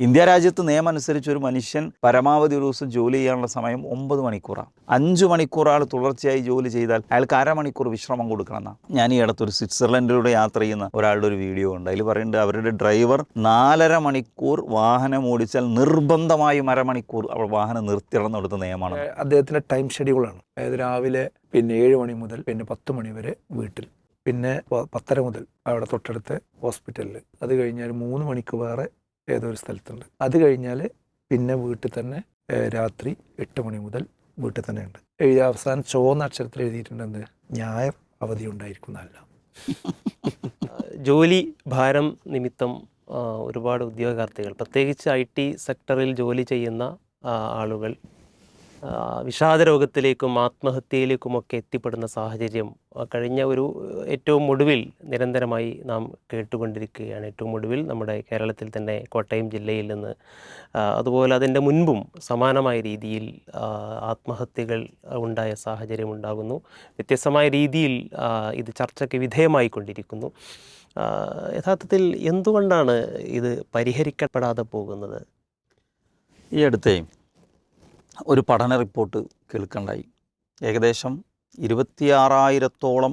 India രാജ്യത്ത് നിയമം അനുസരിച്ച് ഒരു മനുഷ്യൻ പരമാവധി ഒരു ദിവസം ജോലി ചെയ്യാനുള്ള സമയം 9 മണിക്കൂറാണ്. 5 മണിക്കൂർ ആൾ തുടർച്ചയായി ജോലി ചെയ്താൽ അയാൾക്ക് അരമണിക്കൂർ വിശ്രമം കൊടുക്കണമെന്നാണ്. ഞാൻ ഈ അടുത്തൊരു സ്വിറ്റ്സർലൻഡിലൂടെ യാത്ര ചെയ്യുന്ന ഒരാളുടെ ഒരു വീഡിയോ ഉണ്ട്. അതിൽ പറയുന്നുണ്ട് അവരുടെ ഡ്രൈവർ 4.5 മണിക്കൂർ വാഹനം ഓടിച്ചാൽ നിർബന്ധമായും അരമണിക്കൂർ അവർ വാഹനം നിർത്തിയിടണം എടുത്ത നിയമമാണ്. അദ്ദേഹത്തിൻ്റെ ടൈം ഷെഡ്യൂളാണ്. അതായത് രാവിലെ 7 മണി മുതൽ 10 മണി വരെ വീട്ടിൽ, 10:30 മുതൽ അവിടെ തൊട്ടടുത്ത് ഹോസ്പിറ്റലിൽ, അത് കഴിഞ്ഞാൽ 3 മണിക്ക് വേറെ ഏതൊരു സ്ഥലത്തുണ്ട്, അത് കഴിഞ്ഞാൽ വീട്ടിൽ തന്നെ രാത്രി 8 മണി മുതൽ വീട്ടിൽ തന്നെ ഉണ്ട്. അവസാനം ചുവന്ന അക്ഷരത്തിൽ എഴുതിയിട്ടുണ്ട് എന്ത്, ഞായർ അവധി ഉണ്ടായിരിക്കുന്നതല്ല. ജോലി ഭാരം നിമിത്തം ഒരുപാട് ഉദ്യോഗാർത്ഥികൾ, പ്രത്യേകിച്ച് IT സെക്ടറിൽ ജോലി ചെയ്യുന്ന ആളുകൾ വിഷാദരോഗത്തിലേക്കും ആത്മഹത്യയിലേക്കുമൊക്കെ എത്തിപ്പെടുന്ന സാഹചര്യം കഴിഞ്ഞ ഏറ്റവും ഒടുവിൽ നിരന്തരമായി നാം കേട്ടുകൊണ്ടിരിക്കുകയാണ്. ഏറ്റവും ഒടുവിൽ നമ്മുടെ കേരളത്തിൽ തന്നെ കോട്ടയം ജില്ലയിൽ നിന്ന്, അതുപോലെ അതിൻ്റെ മുൻപും സമാനമായ രീതിയിൽ ആത്മഹത്യകൾ ഉണ്ടായ സാഹചര്യം ഉണ്ടാകുന്നു. വ്യത്യസ്തമായ രീതിയിൽ ഇത് ചർച്ചയ്ക്ക് വിധേയമായിക്കൊണ്ടിരിക്കുന്നു. യഥാർത്ഥത്തിൽ എന്തുകൊണ്ടാണ് ഇത് പരിഹരിക്കപ്പെടാതെ പോകുന്നത്? ഈ അടുത്തേ ഒരു പഠന റിപ്പോർട്ട് കേൾക്കണ്ടായി. ഏകദേശം 26,000-ഓളം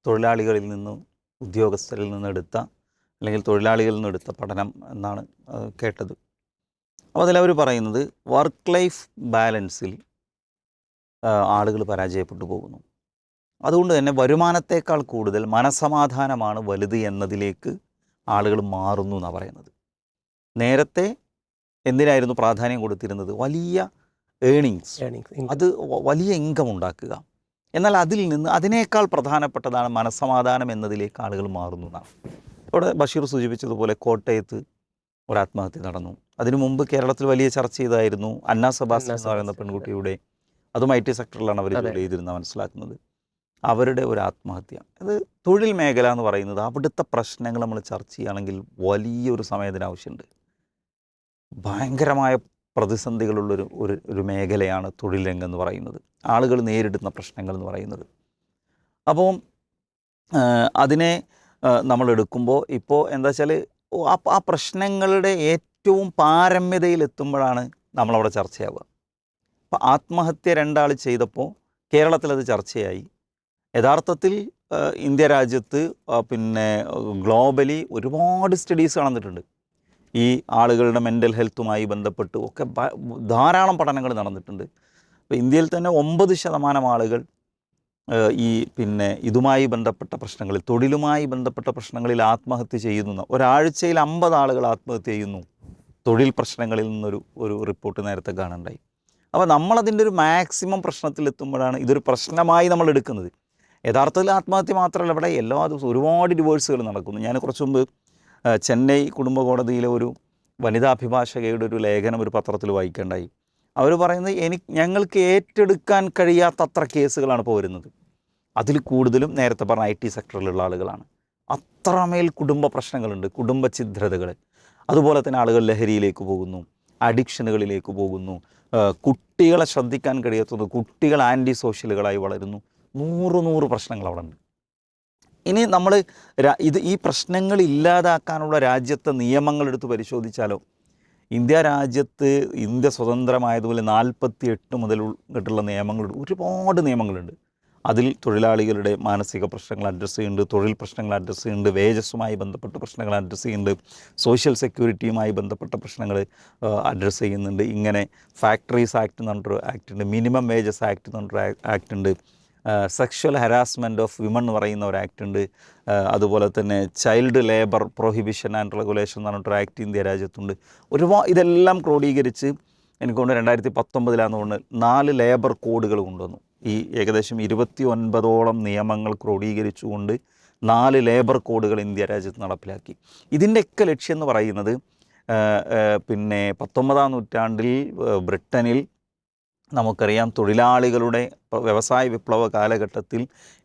തൊഴിലാളികളിൽ നിന്ന്, ഉദ്യോഗസ്ഥരിൽ നിന്നെടുത്ത അല്ലെങ്കിൽ തൊഴിലാളികളിൽ നിന്നെടുത്ത പഠനം എന്നാണ് കേട്ടത്. അപ്പോൾ അതിലവർ പറയുന്നത് വർക്ക് ലൈഫ് ബാലൻസിൽ ആളുകൾ പരാജയപ്പെട്ടു പോകുന്നു. അതുകൊണ്ട് തന്നെ വരുമാനത്തേക്കാൾ കൂടുതൽ മനസ്സമാധാനമാണ് വലുത് എന്നതിലേക്ക് ആളുകൾ മാറുന്നു എന്നാണ് പറയുന്നത്. നേരത്തെ എന്തിനായിരുന്നു പ്രാധാന്യം കൊടുത്തിരുന്നത്? വലിയ ഏണിങ്സ്, അത് വലിയ ഇൻകം ഉണ്ടാക്കുക. എന്നാൽ അതിൽ നിന്ന് അതിനേക്കാൾ പ്രധാനപ്പെട്ടതാണ് മനസ്സമാധാനം എന്നതിലേക്ക് ആളുകൾ മാറുന്നു എന്നാണ്. ഇവിടെ ബഷീർ സൂചിപ്പിച്ചതുപോലെ കോട്ടയത്ത് ഒരു ആത്മഹത്യ നടന്നു. അതിനു മുമ്പ് കേരളത്തിൽ വലിയ ചർച്ച ചെയ്തായിരുന്നു അന്ന സെബാസ്റ്റ്യൻ എന്ന് പറയുന്ന പെൺകുട്ടിയുടെ, അതും IT സെക്ടറിലാണ് അവർ ജോലി ചെയ്തിരുന്ന മനസ്സിലാക്കുന്നത്, അവരുടെ ഒരു ആത്മഹത്യ. അത് തൊഴിൽ മേഖല എന്ന് പറയുന്നത് അവിടുത്തെ പ്രശ്നങ്ങൾ നമ്മൾ ചർച്ച ചെയ്യുകയാണെങ്കിൽ വലിയൊരു സമയത്തിന് ആവശ്യമുണ്ട്. ഭയങ്കരമായ പ്രതിസന്ധികളുള്ളൊരു ഒരു മേഖലയാണ് തൊഴിൽ രംഗം എന്ന് പറയുന്നത്, ആളുകൾ നേരിടുന്ന പ്രശ്നങ്ങൾ എന്ന് പറയുന്നത്. അപ്പോൾ അതിനെ നമ്മൾ എടുക്കുമ്പോൾ ഇപ്പോൾ എന്താ വെച്ചാൽ ആ പ്രശ്നങ്ങളുടെ ഏറ്റവും പാരമ്യതയിലെത്തുമ്പോഴാണ് നമ്മളവിടെ ചർച്ചയാവുക. അപ്പോൾ ആത്മഹത്യ 2 ആൾ ചെയ്തപ്പോൾ കേരളത്തിലത് ചർച്ചയായി. യഥാർത്ഥത്തിൽ ഇന്ത്യ രാജ്യത്ത് ഗ്ലോബലി ഒരുപാട് സ്റ്റഡീസ് നടന്നിട്ടുണ്ട്. ഈ ആളുകളുടെ മെൻ്റൽ ഹെൽത്തുമായി ബന്ധപ്പെട്ട് ഒക്കെ ധാരാളം പഠനങ്ങൾ നടന്നിട്ടുണ്ട്. അപ്പോൾ ഇന്ത്യയിൽ തന്നെ 9% ആളുകൾ ഇതുമായി ബന്ധപ്പെട്ട പ്രശ്നങ്ങളിൽ, തൊഴിലുമായി ബന്ധപ്പെട്ട പ്രശ്നങ്ങളിൽ ആത്മഹത്യ ചെയ്യുന്നു. ഒരാഴ്ചയിൽ 50 ആളുകൾ ആത്മഹത്യ ചെയ്യുന്നു തൊഴിൽ പ്രശ്നങ്ങളിൽ നിന്നൊരു റിപ്പോർട്ട് നേരത്തെ കാണുണ്ടായി. അപ്പോൾ നമ്മളതിൻ്റെ ഒരു മാക്സിമം പ്രശ്നത്തിലെത്തുമ്പോഴാണ് ഇതൊരു പ്രശ്നമായി നമ്മൾ എടുക്കുന്നത്. യഥാർത്ഥത്തിൽ ആത്മഹത്യ മാത്രമല്ല, ഇവിടെ എല്ലാ ദിവസവും ഒരുപാട് ഡിവോഴ്സുകൾ നടക്കുന്നു. ഞാൻ കുറച്ച് മുമ്പ് ചെന്നൈ കുടുംബ കോടതിയിലെ ഒരു വനിതാ അഭിഭാഷകയുടെ ഒരു ലേഖനം ഒരു പത്രത്തിൽ വായിക്കേണ്ടായി. അവർ പറയുന്നത് ഞങ്ങൾക്ക് ഏറ്റെടുക്കാൻ കഴിയാത്തത്ര കേസുകളാണ് ഇപ്പോൾ വരുന്നത്. അതിൽ കൂടുതലും നേരത്തെ പറഞ്ഞ IT സെക്ടറിലുള്ള ആളുകളാണ്. അത്രമേൽ കുടുംബ പ്രശ്നങ്ങളുണ്ട്, കുടുംബ ഛിദ്രതകൾ. അതുപോലെ തന്നെ ആളുകൾ ലഹരിയിലേക്ക് പോകുന്നു, അഡിക്ഷനുകളിലേക്ക് പോകുന്നു, കുട്ടികളെ ശ്രദ്ധിക്കാൻ കഴിയാത്തത്, കുട്ടികൾ ആൻറ്റി സോഷ്യലുകളായി വളരുന്നു. 100 പ്രശ്നങ്ങൾ അവിടെ ഉണ്ട്. ഇനി നമ്മൾ ഈ പ്രശ്നങ്ങൾ ഇല്ലാതാക്കാനുള്ള രാജ്യത്തെ നിയമങ്ങൾ എടുത്ത് പരിശോധിച്ചാലോ, ഇന്ത്യ രാജ്യത്ത് ഇന്ത്യ സ്വതന്ത്രമായതുപോലെ 48 മുതൽ ഇങ്ങോട്ടുള്ള നിയമങ്ങളുണ്ട്, ഒരുപാട് നിയമങ്ങളുണ്ട്. അതിൽ തൊഴിലാളികളുടെ മാനസിക പ്രശ്നങ്ങൾ അഡ്രസ്സ് ചെയ്യുന്നുണ്ട്, തൊഴിൽ പ്രശ്നങ്ങൾ അഡ്രസ്സ് ചെയ്യുന്നുണ്ട്, വേജസുമായി ബന്ധപ്പെട്ട പ്രശ്നങ്ങൾ അഡ്രസ്സ് ചെയ്യുന്നുണ്ട്, സോഷ്യൽ സെക്യൂരിറ്റിയുമായി ബന്ധപ്പെട്ട പ്രശ്നങ്ങൾ അഡ്രസ്സ് ചെയ്യുന്നുണ്ട്. ഇങ്ങനെ ഫാക്ടറീസ് ആക്ട് എന്ന് പറഞ്ഞൊരു ആക്ട് ഉണ്ട്, മിനിമം വേജസ് ആക്ട് എന്ന് പറഞ്ഞൊരു ആക്ട് ഉണ്ട്, സെക്ഷൽ ഹരാസ്മെൻറ്റ് ഓഫ് വിമൺ എന്ന് പറയുന്ന ഒരു ആക്ട് ഉണ്ട്. അതുപോലെ തന്നെ child labour prohibition and regulation എന്ന് പറഞ്ഞിട്ടൊരു ആക്ട് ഇന്ത്യ രാജ്യത്തുണ്ട്. ഇതെല്ലാം ക്രോഡീകരിച്ച് എനിക്കൊണ്ട് 2019 4 ലേബർ കോഡുകൾ കൊണ്ടുവന്നു. ഈ ഏകദേശം 29ഓളം നിയമങ്ങൾ ക്രോഡീകരിച്ചുകൊണ്ട് 4 ലേബർ കോഡുകൾ ഇന്ത്യ രാജ്യത്ത് നടപ്പിലാക്കി. ഇതിൻ്റെയൊക്കെ ലക്ഷ്യം എന്ന് പറയുന്നത് 19-ാം നൂറ്റാണ്ടിൽ ബ്രിട്ടനിൽ നമുക്കറിയാം തൊഴിലാളികളുടെ വ്യവസായ വിപ്ലവ കാലഘട്ടത്തിൽ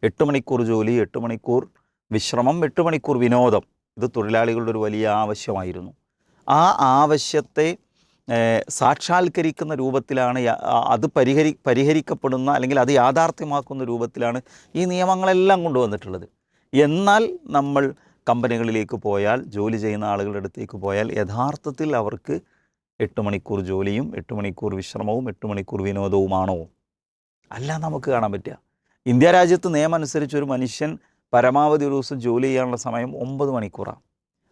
8 മണിക്കൂർ ജോലി, 8 മണിക്കൂർ വിശ്രമം, 8 മണിക്കൂർ വിനോദം, ഇത് തൊഴിലാളികളുടെ ഒരു വലിയ ആവശ്യമായിരുന്നു. ആ ആവശ്യത്തെ സാക്ഷാത്കരിക്കുന്ന രൂപത്തിലാണ് അത് പരിഹരിക്കപ്പെടുന്ന അല്ലെങ്കിൽ അത് യാഥാർത്ഥ്യമാക്കുന്ന രൂപത്തിലാണ് ഈ നിയമങ്ങളെല്ലാം കൊണ്ടുവന്നിട്ടുള്ളത്. എന്നാൽ നമ്മൾ കമ്പനികളിലേക്ക് പോയാൽ, ജോലി ചെയ്യുന്ന ആളുകളുടെ അടുത്തേക്ക് പോയാൽ യഥാർത്ഥത്തിൽ അവർക്ക് 8 മണിക്കൂർ ജോലിയും 8 മണിക്കൂർ വിശ്രമവും 8 മണിക്കൂർ വിനോദവുമാണോ? അല്ല നമുക്ക് കാണാൻ പറ്റുക. ഇന്ത്യ രാജ്യത്ത് നിയമം അനുസരിച്ച് ഒരു മനുഷ്യൻ പരമാവധി ഒരു ദിവസം ജോലി ചെയ്യാനുള്ള സമയം 9 മണിക്കൂറാണ്.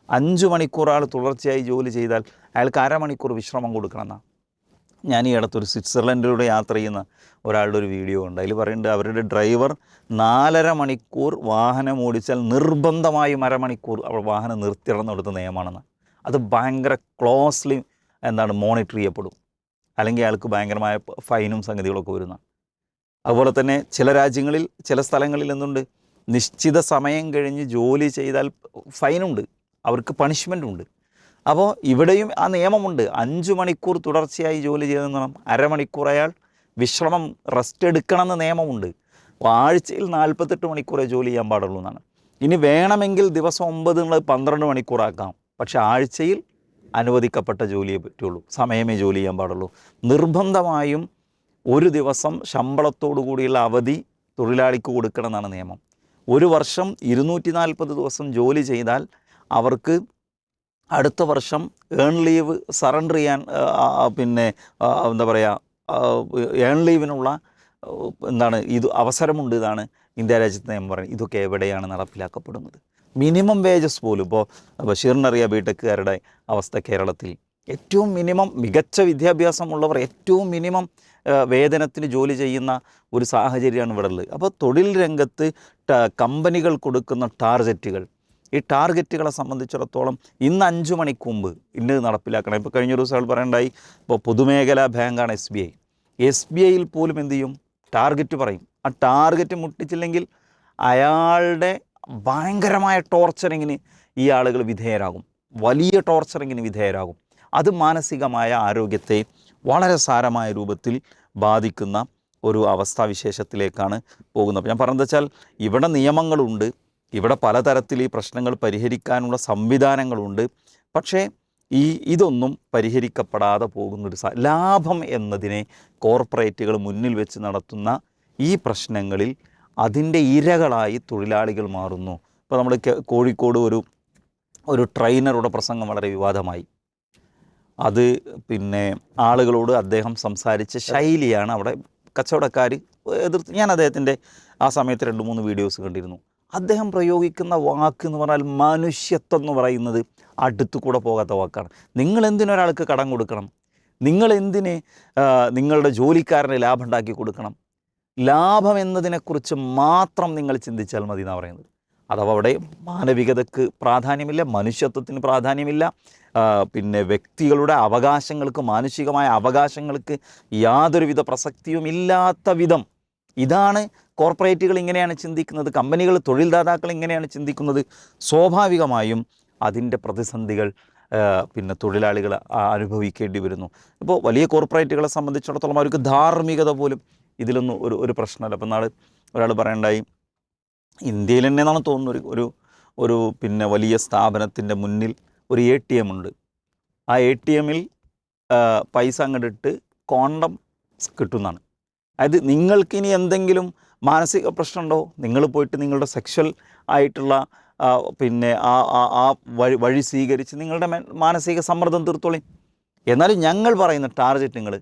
5 മണിക്കൂർ ആൾ തുടർച്ചയായി ജോലി ചെയ്താൽ അയാൾക്ക് അരമണിക്കൂർ വിശ്രമം കൊടുക്കണമെന്നാണ്. ഞാൻ ഈ അടുത്തൊരു സ്വിറ്റ്സർലൻഡിലൂടെ യാത്ര ചെയ്യുന്ന ഒരാളുടെ ഒരു വീഡിയോ ഉണ്ട്. അതിൽ പറയുന്നുണ്ട് അവരുടെ ഡ്രൈവർ 4.5 മണിക്കൂർ വാഹനം ഓടിച്ചാൽ നിർബന്ധമായും അരമണിക്കൂർ അവർ വാഹനം നിർത്തിയിടണം എടുത്ത നിയമമാണെന്ന്. അത് ഭയങ്കര ക്ലോസ്ലി മോണിറ്റർ ചെയ്യപ്പെടും, അല്ലെങ്കിൽ അയാൾക്ക് ഭയങ്കരമായ ഫൈനും സംഗതികളൊക്കെ വരുന്ന. അതുപോലെ തന്നെ ചില രാജ്യങ്ങളിൽ ചില സ്ഥലങ്ങളിൽ എന്തുണ്ട്, നിശ്ചിത സമയം കഴിഞ്ഞ് ജോലി ചെയ്താൽ ഫൈനുണ്ട്, അവർക്ക് പണിഷ്മെൻ്റുണ്ട്. അപ്പോൾ ഇവിടെയും ആ നിയമമുണ്ട്. 5 മണിക്കൂർ തുടർച്ചയായി ജോലി ചെയ്തെന്ന് അരമണിക്കൂർ അയാൾ വിശ്രമം റെസ്റ്റ് എടുക്കണമെന്ന് നിയമമുണ്ട്. അപ്പോൾ ആഴ്ചയിൽ 48 മണിക്കൂറേ ജോലി ചെയ്യാൻ പാടുള്ളൂ എന്നാണ്. ഇനി വേണമെങ്കിൽ ദിവസം 9 എന്നുള്ളത് 12 മണിക്കൂറാക്കാം. പക്ഷേ ആഴ്ചയിൽ അനുവദിക്കപ്പെട്ട ജോലിയെ പറ്റുള്ളൂ, സമയമേ ജോലി ചെയ്യാൻ പാടുള്ളൂ. നിർബന്ധമായും ഒരു ദിവസം ശമ്പളത്തോടു കൂടിയുള്ള അവധി തൊഴിലാളിക്ക് കൊടുക്കണം എന്നാണ് നിയമം. ഒരു വർഷം 240 ദിവസം ജോലി ചെയ്താൽ അവർക്ക് അടുത്ത വർഷം ഏൺ ലീവ് സറണ്ടർ ചെയ്യാൻ ഏൺ ലീവിനുള്ള ഇത് അവസരമുണ്ട്. ഇതാണ് ഇന്ത്യ രാജ്യത്ത് നിയമം പറയുന്നത്. ഇതൊക്കെ എവിടെയാണ് നടപ്പിലാക്കപ്പെടുന്നത്? മിനിമം വേജസ് പോലും ഇപ്പോൾ ബഷീറിനറിയാം ബിടെക്കുകാരുടെ അവസ്ഥ കേരളത്തിൽ. ഏറ്റവും മിനിമം മികച്ച വിദ്യാഭ്യാസമുള്ളവർ ഏറ്റവും മിനിമം വേതനത്തിന് ജോലി ചെയ്യുന്ന ഒരു സാഹചര്യമാണ് ഇവിടെ ഉള്ളത്. അപ്പോൾ തൊഴിൽ രംഗത്ത് കമ്പനികൾ കൊടുക്കുന്ന ടാർഗറ്റുകൾ, ഈ ടാർഗറ്റുകളെ സംബന്ധിച്ചിടത്തോളം ഇന്ന് 5 മണിക്ക് മുമ്പ് ഇന്നത് നടപ്പിലാക്കണം. ഇപ്പോൾ കഴിഞ്ഞൊരു ദിവസം പറയണ്ടായി, ഇപ്പോൾ പൊതുമേഖലാ ബാങ്കാണ് SBI. SBIയിൽ പോലും എന്ത് ചെയ്യും, ടാർഗറ്റ് പറയും. ആ ടാർഗറ്റ് മുട്ടിച്ചില്ലെങ്കിൽ അയാളുടെ ഭയങ്കരമായ ടോർച്ചറിങ്ങിന് ഈ ആളുകൾ വിധേയരാകും, വലിയ ടോർച്ചറിങ്ങിന് വിധേയരാകും. അത് മാനസികമായ ആരോഗ്യത്തെ വളരെ സാരമായ രൂപത്തിൽ ബാധിക്കുന്ന ഒരു അവസ്ഥാവിശേഷത്തിലേക്കാണ് പോകുന്നത്. ഞാൻ പറഞ്ഞത് വെച്ചാൽ ഇവിടെ നിയമങ്ങളുണ്ട്, ഇവിടെ പലതരത്തിൽ ഈ പ്രശ്നങ്ങൾ പരിഹരിക്കാനുള്ള സംവിധാനങ്ങളുണ്ട്. പക്ഷേ ഇതൊന്നും പരിഹരിക്കപ്പെടാതെ പോകുന്നൊരു ലാഭം എന്നതിനെ കോർപ്പറേറ്റുകൾ മുന്നിൽ വെച്ച് നടത്തുന്ന ഈ പ്രശ്നങ്ങളിൽ അതിൻ്റെ ഇരകളായി തൊഴിലാളികൾ മാറുന്നു. ഇപ്പോൾ നമ്മൾ കോഴിക്കോട് ഒരു ട്രെയിനറുടെ പ്രസംഗം വളരെ വിവാദമായി. അത് ആളുകളോട് അദ്ദേഹം സംസാരിച്ച ശൈലിയാണ് അവിടെ കച്ചവടക്കാർ എതിർത്ത്. ഞാൻ അദ്ദേഹത്തിൻ്റെ ആ സമയത്ത് 2-3 വീഡിയോസ് കണ്ടിരുന്നു. അദ്ദേഹം പ്രയോഗിക്കുന്ന വാക്ക് എന്ന് പറഞ്ഞാൽ മനുഷ്യത്വം എന്ന് പറയുന്നത് അടുത്തു കൂടെ പോകാത്ത വാക്കാണ്. നിങ്ങൾ എന്തിനൊരാൾക്ക് കടം കൊടുക്കണം? നിങ്ങൾ എന്തിന് നിങ്ങളുടെ ജോലിക്കാരന് ലാഭം ഉണ്ടാക്കി കൊടുക്കണം? ലാഭം എന്നതിനെക്കുറിച്ച് മാത്രം നിങ്ങൾ ചിന്തിച്ചാൽ മതി എന്നാണ് പറയുന്നത്. അഥവാ അവിടെ മാനവികതയ്ക്ക് പ്രാധാന്യമില്ല, മനുഷ്യത്വത്തിന് പ്രാധാന്യമില്ല, വ്യക്തികളുടെ അവകാശങ്ങൾക്ക്, മാനുഷികമായ അവകാശങ്ങൾക്ക് യാതൊരുവിധ പ്രസക്തിയും ഇല്ലാത്ത വിധം. ഇതാണ് കോർപ്പറേറ്റുകൾ ഇങ്ങനെയാണ് ചിന്തിക്കുന്നത്, കമ്പനികൾ, തൊഴിൽദാതാക്കൾ ഇങ്ങനെയാണ് ചിന്തിക്കുന്നത്. സ്വാഭാവികമായും അതിൻ്റെ പ്രതിസന്ധികൾ തൊഴിലാളികൾ അനുഭവിക്കേണ്ടി വരുന്നു. ഇപ്പോൾ വലിയ കോർപ്പറേറ്റുകളെ സംബന്ധിച്ചിടത്തോളം അവർക്ക് ധാർമ്മികത പോലും ഇതിലൊന്നും ഒരു പ്രശ്നമല്ല. അപ്പോൾ നാളെ ഒരാൾ പറയണ്ടായി, ഇന്ത്യയിൽ തന്നെ എന്നാണ് തോന്നുന്നു, ഒരു വലിയ സ്ഥാപനത്തിൻ്റെ മുന്നിൽ ഒരു ATM ഉണ്ട്. ആ ATMൽ പൈസ അങ്ങോട്ടിട്ട് കോണ്ടം കിട്ടുന്നതാണ്. അതായത് നിങ്ങൾക്കിനി എന്തെങ്കിലും മാനസിക പ്രശ്നമുണ്ടോ, നിങ്ങൾ പോയിട്ട് നിങ്ങളുടെ സെക്ഷൽ ആയിട്ടുള്ള ആ വഴി സ്വീകരിച്ച് നിങ്ങളുടെ മാനസിക സമ്മർദ്ദം തീർത്തോളി. എന്നാലും ഞങ്ങൾ പറയുന്ന ടാർഗറ്റ് നിങ്ങൾ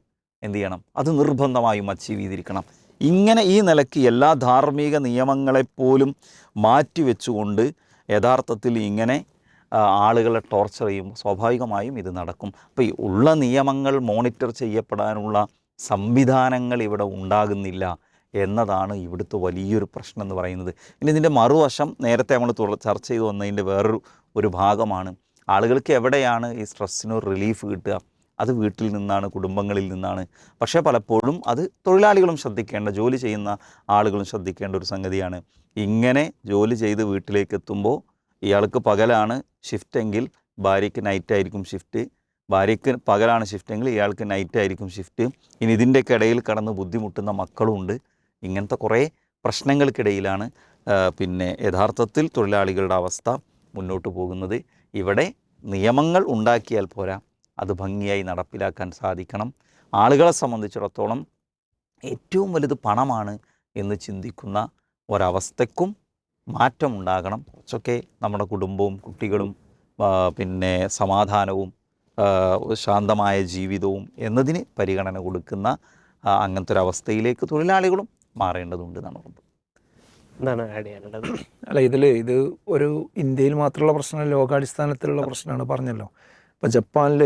എന്ത് ചെയ്യണം, അത് നിർബന്ധമായും അച്ചീവ് ചെയ്തിരിക്കണം. ഇങ്ങനെ ഈ നിലയ്ക്ക് എല്ലാ ധാർമ്മിക നിയമങ്ങളെപ്പോലും മാറ്റിവെച്ചുകൊണ്ട് യഥാർത്ഥത്തിൽ ഇങ്ങനെ ആളുകളെ ടോർച്ചർ ചെയ്യും, സ്വാഭാവികമായും ഇത് നടക്കും. അപ്പോൾ ഈ ഉള്ള നിയമങ്ങൾ മോണിറ്റർ ചെയ്യപ്പെടാനുള്ള സംവിധാനങ്ങൾ ഇവിടെ ഉണ്ടാകുന്നില്ല എന്നതാണ് ഇവിടുത്തെ വലിയൊരു പ്രശ്നം എന്ന് പറയുന്നത്. ഇനി ഇതിൻ്റെ മറുവശം നേരത്തെ നമ്മൾ ചർച്ച ചെയ്തു വന്നതിൻ്റെ വേറൊരു ഭാഗമാണ്, ആളുകൾക്ക് എവിടെയാണ് ഈ സ്ട്രെസ്സിനൊരു റിലീഫ് കിട്ടുക? അത് വീട്ടിൽ നിന്നാണ്, കുടുംബങ്ങളിൽ നിന്നാണ്. പക്ഷേ പലപ്പോഴും അത് തൊഴിലാളികളും ശ്രദ്ധിക്കേണ്ട, ജോലി ചെയ്യുന്ന ആളുകളും ശ്രദ്ധിക്കേണ്ട ഒരു സംഗതിയാണ്. ഇങ്ങനെ ജോലി ചെയ്ത് വീട്ടിലേക്ക് എത്തുമ്പോൾ ഇയാൾക്ക് പകലാണ് ഷിഫ്റ്റെങ്കിൽ ഭാര്യയ്ക്ക് നൈറ്റായിരിക്കും ഷിഫ്റ്റ്, ഭാര്യയ്ക്ക് പകലാണ് ഷിഫ്റ്റെങ്കിൽ ഇയാൾക്ക് നൈറ്റായിരിക്കും ഷിഫ്റ്റ്. ഇനി ഇതിൻ്റെയൊക്കെ ഇടയിൽ കടന്ന് ബുദ്ധിമുട്ടുന്ന മക്കളുമുണ്ട്. ഇങ്ങനത്തെ കുറേ പ്രശ്നങ്ങൾക്കിടയിലാണ് യഥാർത്ഥത്തിൽ തൊഴിലാളികളുടെ അവസ്ഥ മുന്നോട്ട് പോകുന്നത്. ഇവിടെ നിയമങ്ങൾ ഉണ്ടാക്കിയാൽ പോരാ, അത് ഭംഗിയായി നടപ്പിലാക്കാൻ സാധിക്കണം. ആളുകളെ സംബന്ധിച്ചിടത്തോളം ഏറ്റവും വലുത് പണമാണ് എന്ന് ചിന്തിക്കുന്ന ഒരവസ്ഥയ്ക്കും മാറ്റമുണ്ടാകണം. കുറച്ചൊക്കെ നമ്മുടെ കുടുംബവും കുട്ടികളും പിന്നെ സമാധാനവും ശാന്തമായ ജീവിതവും എന്നതിന് പരിഗണന കൊടുക്കുന്ന അങ്ങനത്തെ ഒരു അവസ്ഥയിലേക്ക് തൊഴിലാളികളും മാറേണ്ടതുണ്ട് എന്നാണ് തോന്നുന്നത്. എന്താണ് ആഡ് ചെയ്യാനുള്ളത്? അല്ല, ഇത് ഒരു ഇന്ത്യയിൽ മാത്രമുള്ള പ്രശ്നമല്ല, ലോകാടിസ്ഥാനത്തിലുള്ള പ്രശ്നമാണ് പറഞ്ഞല്ലോ. ഇപ്പോൾ ജപ്പാനിൽ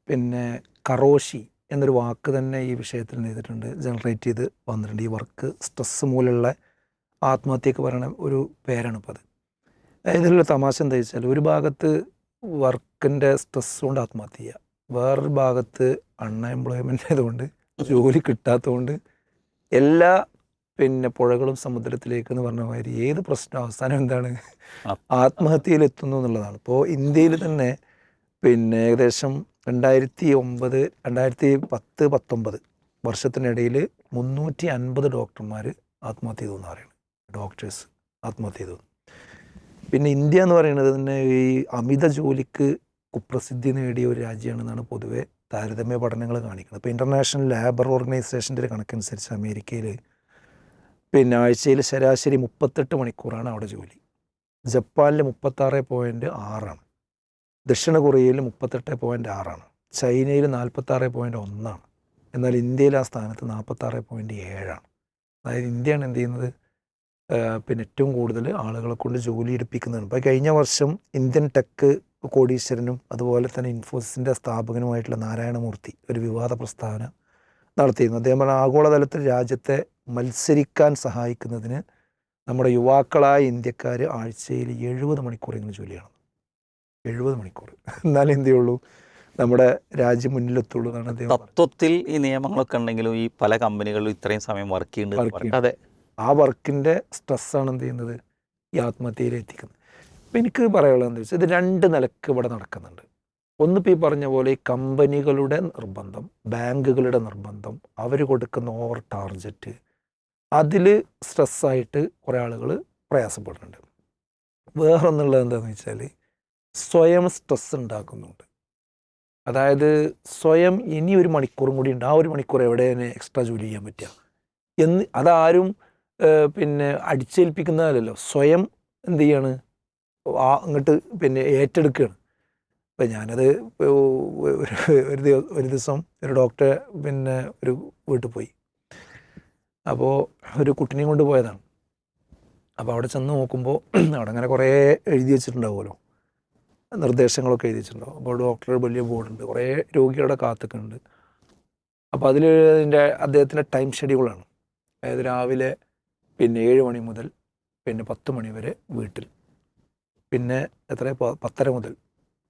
പിന്നെ കറോഷി എന്നൊരു വാക്ക് തന്നെ ഈ വിഷയത്തിൽ ചെയ്തിട്ടുണ്ട്, ജനറേറ്റ് ചെയ്ത് വന്നിട്ടുണ്ട്. ഈ വർക്ക് സ്ട്രെസ് മൂലമുള്ള ആത്മഹത്യക്ക് പറയുന്ന ഒരു പേരാണ് ഇപ്പോൾ അത്. ഇതിലുള്ള തമാശ എന്താ വെച്ചാൽ, ഒരു ഭാഗത്ത് വർക്കിൻ്റെ സ്ട്രെസ് കൊണ്ട് ആത്മഹത്യ ചെയ്യുക, വേറൊരു ഭാഗത്ത് അൺഎംപ്ലോയ്മെൻ്റ് ആയതുകൊണ്ട് ജോലി കിട്ടാത്തതുകൊണ്ട് എല്ലാ പിന്നെ പുഴകളും സമുദ്രത്തിലേക്ക് എന്ന് പറഞ്ഞ മാതിരി ഏത് പ്രശ്നം അവസാനം എന്താണ്, ആത്മഹത്യയിലെത്തുന്നു എന്നുള്ളതാണ്. ഇപ്പോൾ ഇന്ത്യയിൽ തന്നെ പിന്നെ ഏകദേശം 2010-19 വർഷത്തിനിടയിൽ 350 ഡോക്ടർമാർ ആത്മഹത്യ ചെയ്തു എന്ന് പറയുന്നത്, ഡോക്ടേഴ്സ് ആത്മഹത്യ ചെയ്തു. പിന്നെ ഇന്ത്യ എന്ന് പറയുന്നത് തന്നെ ഈ അമിത ജോലിക്ക് കുപ്രസിദ്ധി നേടിയ ഒരു രാജ്യമാണെന്നാണ് പൊതുവെ താരതമ്യ പഠനങ്ങൾ കാണിക്കുന്നത്. ഇപ്പോൾ ഇൻ്റർനാഷണൽ ലേബർ ഓർഗനൈസേഷൻ്റെ ഒരു കണക്കനുസരിച്ച് അമേരിക്കയിൽ പിന്നെ ആഴ്ചയിൽ ശരാശരി 38 മണിക്കൂറാണ് അവിടെ ജോലി. ജപ്പാനിൽ 36.6, ദക്ഷിണ കൊറിയയിൽ 38.6, ചൈനയിൽ 46.1, എന്നാൽ ഇന്ത്യയിൽ ആ സ്ഥാനത്ത് 46.7. അതായത് ഇന്ത്യയാണ് എന്ത് ചെയ്യുന്നത്, പിന്നെ ഏറ്റവും കൂടുതൽ ആളുകളെ കൊണ്ട് ജോലി എടുപ്പിക്കുന്നതാണ്. ഇപ്പോൾ കഴിഞ്ഞ വർഷം ഇന്ത്യൻ ടെക് കോടീശ്വരനും അതുപോലെ തന്നെ ഇൻഫോസിസിൻ്റെ സ്ഥാപകനുമായിട്ടുള്ള നാരായണമൂർത്തി ഒരു വിവാദ പ്രസ്താവന നടത്തിയിരുന്നു. അദ്ദേഹം പറഞ്ഞ ആഗോളതലത്തിൽ രാജ്യത്തെ മത്സരിക്കാൻ സഹായിക്കുന്നതിന് നമ്മുടെ യുവാക്കളായ ഇന്ത്യക്കാർ ആഴ്ചയിൽ 70 മണിക്കൂറെങ്കിലും ജോലിയാണ്. 70 മണിക്കൂർ, എന്നാലേ എന്ത് ചെയ്യുള്ളൂ, നമ്മുടെ രാജ്യം മുന്നിലെത്തുള്ളൂ എന്നാണ് അദ്ദേഹം പറഞ്ഞത്. തത്വത്തിൽ ഈ നിയമങ്ങളൊക്കെ ഉണ്ടെങ്കിലും ഈ പല കമ്പനികളിലും ഇത്രയും സമയം വർക്ക് ചെയ്യുന്നുണ്ട്. അതെ, ആ വർക്കിൻ്റെ സ്ട്രെസ്സാണ് എന്ത് ചെയ്യുന്നത്, ഈ ആത്മഹത്യയിൽ എത്തിക്കുന്നത്. അപ്പോൾ എനിക്ക് പറയാനുള്ളത് എന്താ വെച്ചാൽ, ഇത് 2 നിലക്ക് ഇവിടെ നടക്കുന്നുണ്ട്. ഒന്ന് ഇപ്പോൾ ഈ പറഞ്ഞ പോലെ ഈ കമ്പനികളുടെ നിർബന്ധം, ബാങ്കുകളുടെ നിർബന്ധം, അവർ കൊടുക്കുന്ന ഓവർ ടാർജറ്റ്, അതിൽ സ്ട്രെസ്സായിട്ട് കുറേ ആളുകൾ പ്രയാസപ്പെടുന്നുണ്ട്. വേറൊന്നുള്ളത് എന്താണെന്ന് വെച്ചാൽ സ്വയം സ്ട്രെസ് ഉണ്ടാക്കുന്നുണ്ട്. അതായത് സ്വയം ഇനി ഒരു മണിക്കൂറും കൂടി ഉണ്ട്, ആ ഒരു മണിക്കൂർ എവിടെയാണ് എക്സ്ട്രാ ജോലി ചെയ്യാൻ പറ്റുക എന്ന് അതാരും പിന്നെ അടിച്ചേൽപ്പിക്കുന്നതല്ലോ, സ്വയം എന്ത് ചെയ്യാണ്, അങ്ങോട്ട് പിന്നെ ഏറ്റെടുക്കുകയാണ്. ഇപ്പം ഞാനത് ഒരു ദിവസം ഒരു ഡോക്ടറെ പിന്നെ ഒരു വീട്ടിൽ പോയി. അപ്പോൾ ഒരു കുട്ടിനെയും കൊണ്ട് പോയതാണ്. അപ്പോൾ അവിടെ ചെന്ന് നോക്കുമ്പോൾ അവിടെ അങ്ങനെ കുറേ എഴുതി വെച്ചിട്ടുണ്ടാവുമല്ലോ, നിർദ്ദേശങ്ങളൊക്കെ എഴുതി വെച്ചിട്ടുണ്ടാവും. അപ്പോൾ ഡോക്ടറുടെ വലിയ ബോർഡുണ്ട്, കുറേ രോഗികളുടെ കാത്തൊക്കെയുണ്ട്. അപ്പോൾ അതിൽ അദ്ദേഹത്തിൻ്റെ ടൈം ഷെഡ്യൂളാണ്. അതായത് രാവിലെ പിന്നെ 7 മണി മുതൽ പിന്നെ 10 മണി വരെ വീട്ടിൽ, പിന്നെ 10:30 മുതൽ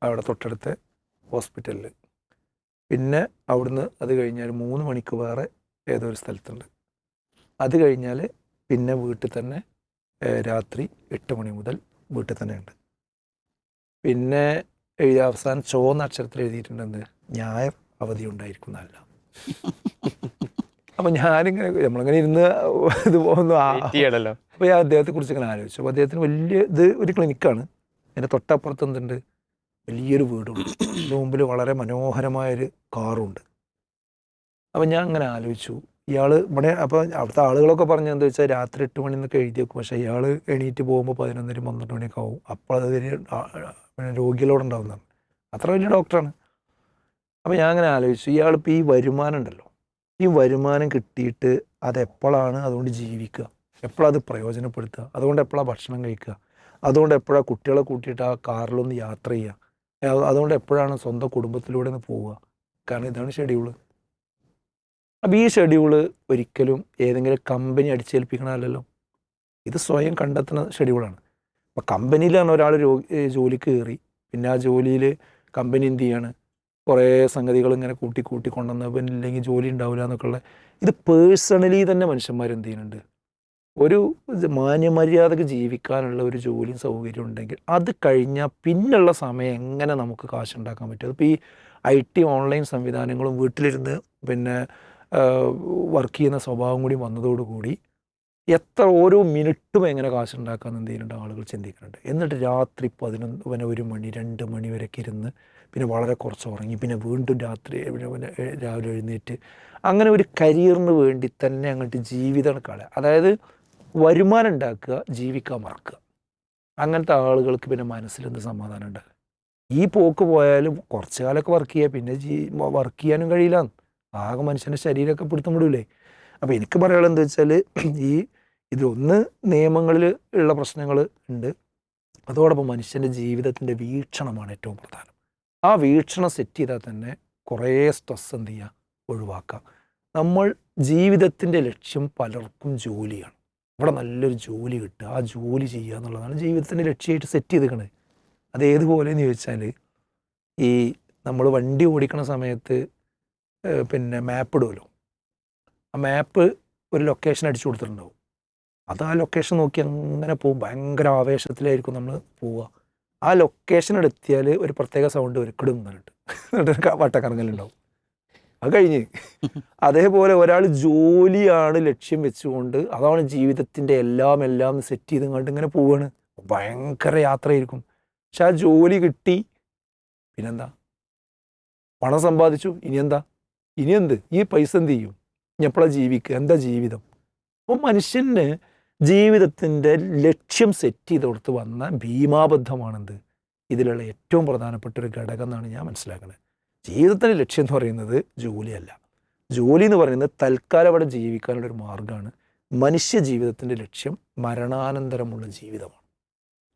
അവിടെ തൊട്ടടുത്ത ഹോസ്പിറ്റലിൽ, പിന്നെ അവിടുന്ന് അത് കഴിഞ്ഞാൽ 3 മണിക്ക് വേറെ ഏതോ ഒരു സ്ഥലത്തുണ്ട്. അത് കഴിഞ്ഞാൽ പിന്നെ വീട്ടിൽ തന്നെ രാത്രി 8 മണി മുതൽ വീട്ടിൽ തന്നെ ഉണ്ട്. പിന്നെ അവസാനം ചുവന്ന അക്ഷരത്തിൽ എഴുതിയിട്ടുണ്ടെന്ന് ഞായർ അവധി ഉണ്ടായിരിക്കുന്നതല്ല. അപ്പം ഞാനിങ്ങനെ നമ്മളിങ്ങനെ ഇരുന്ന് ഇത് പോകുന്നു. അപ്പോൾ ഞാൻ അദ്ദേഹത്തെക്കുറിച്ച് ഇങ്ങനെ ആലോചിച്ചു. അപ്പോൾ അദ്ദേഹത്തിന് വലിയ ഒരു ക്ലിനിക്കാണ്. അതിൻ്റെ തൊട്ടപ്പുറത്ത് എന്തുണ്ട്, വലിയൊരു വീടുണ്ട്, അതിൻ്റെ മുമ്പിൽ വളരെ മനോഹരമായൊരു കാറുണ്ട്. അപ്പം ഞാൻ അങ്ങനെ ആലോചിച്ചു, ഇയാൾ ഇവിടെ അപ്പോൾ അവിടുത്തെ ആളുകളൊക്കെ പറഞ്ഞത് എന്താ വെച്ചാൽ രാത്രി 8 മണി എന്നൊക്കെ എഴുതി വെക്കും, പക്ഷേ ഇയാൾ എണീറ്റ് പോകുമ്പോൾ 11-12 മണിയൊക്കെ ആവും. അപ്പോൾ അത് പിന്നെ രോഗികളോടുണ്ടാവുന്നതാണ്. അത്ര വലിയ ഡോക്ടറാണ്. അപ്പോൾ ഞാൻ അങ്ങനെ ആലോചിച്ചു, ഇയാളിപ്പോൾ ഈ വരുമാനം ഉണ്ടല്ലോ, ഈ വരുമാനം കിട്ടിയിട്ട് അതെപ്പോഴാണ് അതുകൊണ്ട് ജീവിക്കുക, എപ്പോഴത് പ്രയോജനപ്പെടുത്തുക, അതുകൊണ്ട് എപ്പോഴാണ് ഭക്ഷണം കഴിക്കുക, അതുകൊണ്ട് എപ്പോഴാണ് കുട്ടികളെ കൂട്ടിയിട്ട് ആ കാറിലൊന്ന് യാത്ര ചെയ്യുക, അതുകൊണ്ട് എപ്പോഴാണ് സ്വന്തം കുടുംബത്തിലൂടെ ഒന്ന് പോവുക. കാരണം ഇതാണ് ഷെഡ്യൂള്. അപ്പോൾ ഈ ഷെഡ്യൂള് ഒരിക്കലും ഏതെങ്കിലും കമ്പനി അടിച്ചേൽപ്പിക്കണമല്ലോ, ഇത് സ്വയം കണ്ടെത്തുന്ന ഷെഡ്യൂളാണ്. അപ്പോൾ കമ്പനിയിലാണ് ഒരാൾ ജോലിക്ക് കയറി, പിന്നെ ആ ജോലിയിൽ കമ്പനി എന്ത് ചെയ്യാണ്, കുറേ സംഗതികൾ ഇങ്ങനെ കൂട്ടി കൊണ്ടുവന്ന് പിന്നെ ഇല്ലെങ്കിൽ ജോലി ഉണ്ടാവില്ല എന്നൊക്കെയുള്ള ഇത് പേഴ്സണലി തന്നെ മനുഷ്യന്മാർ എന്ത് ചെയ്യുന്നുണ്ട്, ഒരു മാന്യമര്യാദക്ക് ജീവിക്കാനുള്ള ഒരു ജോലിയും സൗകര്യം ഉണ്ടെങ്കിൽ അത് കഴിഞ്ഞാൽ പിന്നുള്ള സമയം എങ്ങനെ നമുക്ക് കാശുണ്ടാക്കാൻ പറ്റും. അതിപ്പോൾ ഈ IT ഓൺലൈൻ സംവിധാനങ്ങളും വീട്ടിലിരുന്ന് പിന്നെ വർക്ക് ചെയ്യുന്ന സ്വഭാവം കൂടി വന്നതോടുകൂടി ഓരോ മിനിറ്റും എങ്ങനെ കാശുണ്ടാക്കാമെന്ന് എന്ത് ചെയ്യുന്നുണ്ട്, ആളുകൾ ചിന്തിക്കുന്നുണ്ട്. എന്നിട്ട് രാത്രി 11, 1 മണി 2 മണി വരെയൊക്കെ ഇരുന്ന് പിന്നെ വളരെ കുറച്ച് ഉറങ്ങി, പിന്നെ വീണ്ടും രാത്രി രാവിലെ എഴുന്നേറ്റ് അങ്ങനെ ഒരു കരിയറിന് വേണ്ടി തന്നെ അങ്ങോട്ട് ജീവിതം കളയുക. അതായത് വരുമാനം ഉണ്ടാക്കുക, ജീവിക്കാൻ മറക്കുക. അങ്ങനത്തെ ആളുകൾക്ക് പിന്നെ മനസ്സിലെന്ത് സമാധാനം ഉണ്ടാകും? ഈ പോക്ക് പോയാലും കുറച്ച് കാലമൊക്കെ വർക്ക് ചെയ്യുക, പിന്നെ വർക്ക് ചെയ്യാനും കഴിയില്ല. ആകെ മനുഷ്യൻ്റെ ശരീരമൊക്കെ പിടുത്തം വിടൂലേ? അപ്പോൾ എനിക്ക് പറയാനുള്ളത് എന്താ വെച്ചാൽ, ഇതിലൊന്ന് നിയമങ്ങളിൽ ഉള്ള പ്രശ്നങ്ങൾ ഉണ്ട്, അതോടൊപ്പം മനുഷ്യൻ്റെ ജീവിതത്തിൻ്റെ വീക്ഷണമാണ് ഏറ്റവും പ്രധാനം. ആ വീക്ഷണം സെറ്റ് ചെയ്താൽ തന്നെ കുറേ സ്ട്രെസ് എന്ത് ചെയ്യുക, ഒഴിവാക്കാം. നമ്മൾ ജീവിതത്തിൻ്റെ ലക്ഷ്യം പലർക്കും ജോലിയാണ്. ഇവിടെ നല്ലൊരു ജോലി കിട്ടുക, ആ ജോലി ചെയ്യുക എന്നുള്ളതാണ് ജീവിതത്തിൻ്റെ ലക്ഷ്യമായിട്ട് സെറ്റ് ചെയ്തിരിക്കുന്നത്. അതേതുപോലെയെന്ന് ചോദിച്ചാൽ, ഈ നമ്മൾ വണ്ടി ഓടിക്കണ സമയത്ത് പിന്നെ മാപ്പ് ഇടുമല്ലോ, ആ മാപ്പ് ഒരു ലൊക്കേഷൻ അടിച്ചു കൊടുത്തിട്ടുണ്ടാവും. അത് ആ ലൊക്കേഷൻ നോക്കി അങ്ങനെ പോകും, ഭയങ്കര ആവേശത്തിലായിരിക്കും നമ്മൾ പോവുക. ആ ലൊക്കേഷനിൽ എത്തിയാൽ ഒരു പ്രത്യേക സൗണ്ട് ഒരുക്കിടും എന്നിട്ട് വട്ടക്കറങ്ങലുണ്ടാവും. അത് കഴിഞ്ഞ് അതേപോലെ ഒരാൾ ജോലിയാണ് ലക്ഷ്യം വെച്ചുകൊണ്ട്, അതാണ് ജീവിതത്തിൻ്റെ എല്ലാം സെറ്റ് ചെയ്ത് കണ്ട് ഇങ്ങനെ പോവുകയാണ്, ഭയങ്കര യാത്രയായിരിക്കും. പക്ഷെ ആ ജോലി കിട്ടി, പിന്നെന്താ, പണം സമ്പാദിച്ചു, ഇനി എന്ത്, ഈ പൈസ എന്ത് ചെയ്യും, ഇനി എപ്പോഴാണ് ജീവിക്കുക, എന്താ ജീവിതം? അപ്പോൾ മനുഷ്യന് ജീവിതത്തിൻ്റെ ലക്ഷ്യം സെറ്റ് ചെയ്ത് കൊടുത്ത് വന്ന ഭീമാബദ്ധമാണെന്ത് ഇതിലുള്ള ഏറ്റവും പ്രധാനപ്പെട്ട ഒരു ഘടകം എന്നാണ് ഞാൻ മനസ്സിലാക്കുന്നത്. ജീവിതത്തിൻ്റെ ലക്ഷ്യം എന്ന് പറയുന്നത് ജോലിയല്ല. ജോലി എന്ന് പറയുന്നത് തൽക്കാലം അവിടെ ജീവിക്കാനുള്ളൊരു മാർഗ്ഗമാണ്. മനുഷ്യ ജീവിതത്തിൻ്റെ ലക്ഷ്യം മരണാനന്തരമുള്ള ജീവിതമാണ്.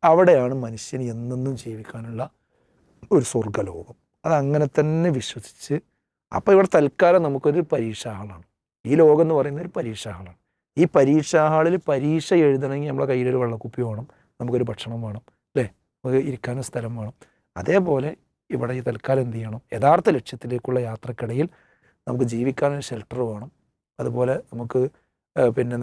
അവിടെയാണ് മനുഷ്യന് എന്നെന്നും ജീവിക്കാനുള്ള ഒരു സ്വർഗ്ഗലോകം. അതങ്ങനെ തന്നെ വിശ്വസിച്ച്, അപ്പോൾ ഇവിടെ തൽക്കാലം നമുക്കൊരു പരീക്ഷാ ഹാളാണ്. ഈ ലോകം എന്ന് പറയുന്നത് ഒരു പരീക്ഷാ ഹാളാണ്. ഈ പരീക്ഷാ ഹാളിൽ പരീക്ഷ എഴുതണമെങ്കിൽ നമ്മളെ കയ്യിലൊരു വെള്ളക്കുപ്പി വേണം, നമുക്കൊരു ഭക്ഷണം വേണം, അല്ലേ, നമുക്ക് ഇരിക്കാനും സ്ഥലം വേണം. അതേപോലെ ഇവിടെ ഈ തൽക്കാലം എന്ത് ചെയ്യണം, യഥാർത്ഥ ലക്ഷ്യത്തിലേക്കുള്ള യാത്രക്കിടയിൽ നമുക്ക് ജീവിക്കാനൊരു ഷെൽട്ടർ വേണം. അതുപോലെ നമുക്ക് പിന്നെ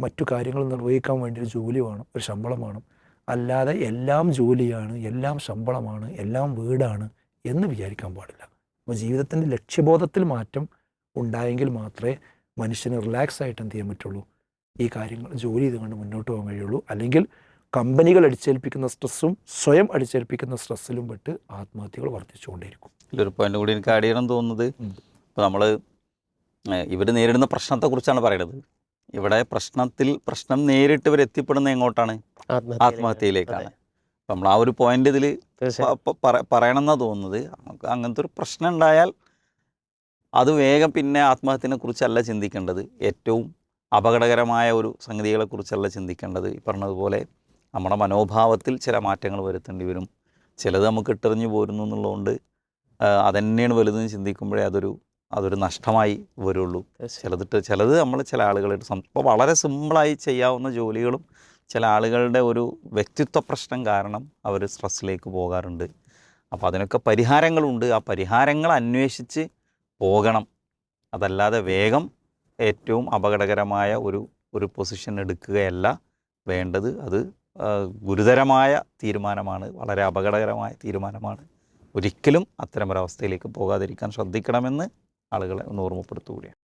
മറ്റു കാര്യങ്ങൾ നിർവഹിക്കാൻ വേണ്ടി ഒരു ജോലി വേണം, ഒരു ശമ്പളം വേണം. അല്ലാതെ എല്ലാം ജോലിയാണ്, എല്ലാം ശമ്പളമാണ്, എല്ലാം വീടാണ് എന്ന് വിചാരിക്കാൻ പാടില്ല. അപ്പോൾ ജീവിതത്തിൻ്റെ ലക്ഷ്യബോധത്തിൽ മാറ്റം ഉണ്ടായെങ്കിൽ മാത്രമേ മനുഷ്യന് റിലാക്സ് ആയിട്ട് എന്ത് ചെയ്യാൻ പറ്റുള്ളൂ, ഈ കാര്യങ്ങൾ ജോലി ചെയ്തുകൊണ്ട് മുന്നോട്ട് പോകാൻ കഴിയുള്ളൂ. അല്ലെങ്കിൽ കമ്പനികൾ അടിച്ചേൽപ്പിക്കുന്ന സ്ട്രെസ്സും സ്വയം അടിച്ചേൽപ്പിക്കുന്ന സ്ട്രെസ്സിലും പെട്ട് ആത്മഹത്യകൾ വർദ്ധിച്ചുകൊണ്ടേയിരിക്കും. ഇതിലൊരു പോയിന്റ് കൂടി എനിക്ക് ആഡ് ചെയ്യണം തോന്നുന്നത്, ഇപ്പോൾ നമ്മൾ ഇവർ നേരിടുന്ന പ്രശ്നത്തെക്കുറിച്ചാണ് പറയുന്നത്. ഇവിടെ പ്രശ്നം നേരിട്ട് ഇവർ എത്തിപ്പെടുന്നത് എങ്ങോട്ടാണ്? ആത്മഹത്യയിലേക്കാണ്. അപ്പം നമ്മൾ ആ ഒരു പോയിന്റ് ഇതിൽ പറയണമെന്നാണ് തോന്നുന്നത്. നമുക്ക് അങ്ങനത്തെ ഒരു പ്രശ്നം ഉണ്ടായാൽ അത് വേഗം പിന്നെ ആത്മഹത്യനെ കുറിച്ചല്ല ചിന്തിക്കേണ്ടത്, ഏറ്റവും അപകടകരമായ ഒരു സംഗതികളെക്കുറിച്ചല്ല ചിന്തിക്കേണ്ടത്. ഈ പറഞ്ഞതുപോലെ നമ്മുടെ മനോഭാവത്തിൽ ചില മാറ്റങ്ങൾ വരുത്തേണ്ടി വരും. ചിലത് നമുക്ക് ഇട്ടെറിഞ്ഞു പോരുന്നു എന്നുള്ളതുകൊണ്ട് അതന്നെയാണ് വലുതെന്ന് ചിന്തിക്കുമ്പോഴേ അതൊരു നഷ്ടമായി വരുള്ളൂ. ചിലത് നമ്മൾ ചില ആളുകളായിട്ട് ഇപ്പോൾ വളരെ സിമ്പിളായി ചെയ്യാവുന്ന ജോലികളും ചില ആളുകളുടെ ഒരു വ്യക്തിത്വ പ്രശ്നം കാരണം അവർ സ്ട്രെസ്സിലേക്ക് പോകാറുണ്ട്. അപ്പോൾ അതിനൊക്കെ പരിഹാരങ്ങളുണ്ട്. ആ പരിഹാരങ്ങൾ അന്വേഷിച്ച് പോകണം. അതല്ലാതെ വേഗം ഏറ്റവും അപകടകരമായ ഒരു പൊസിഷൻ എടുക്കുകയല്ല വേണ്ടത്. അത് ഗുരുതരമായ തീരുമാനമാണ്, വളരെ അപകടകരമായ തീരുമാനമാണ്. ഒരിക്കലും അത്തരമൊരവസ്ഥയിലേക്ക് പോകാതിരിക്കാൻ ശ്രദ്ധിക്കണമെന്ന് ആളുകളെ ഒന്ന് ഓർമ്മപ്പെടുത്തുകയാണ്.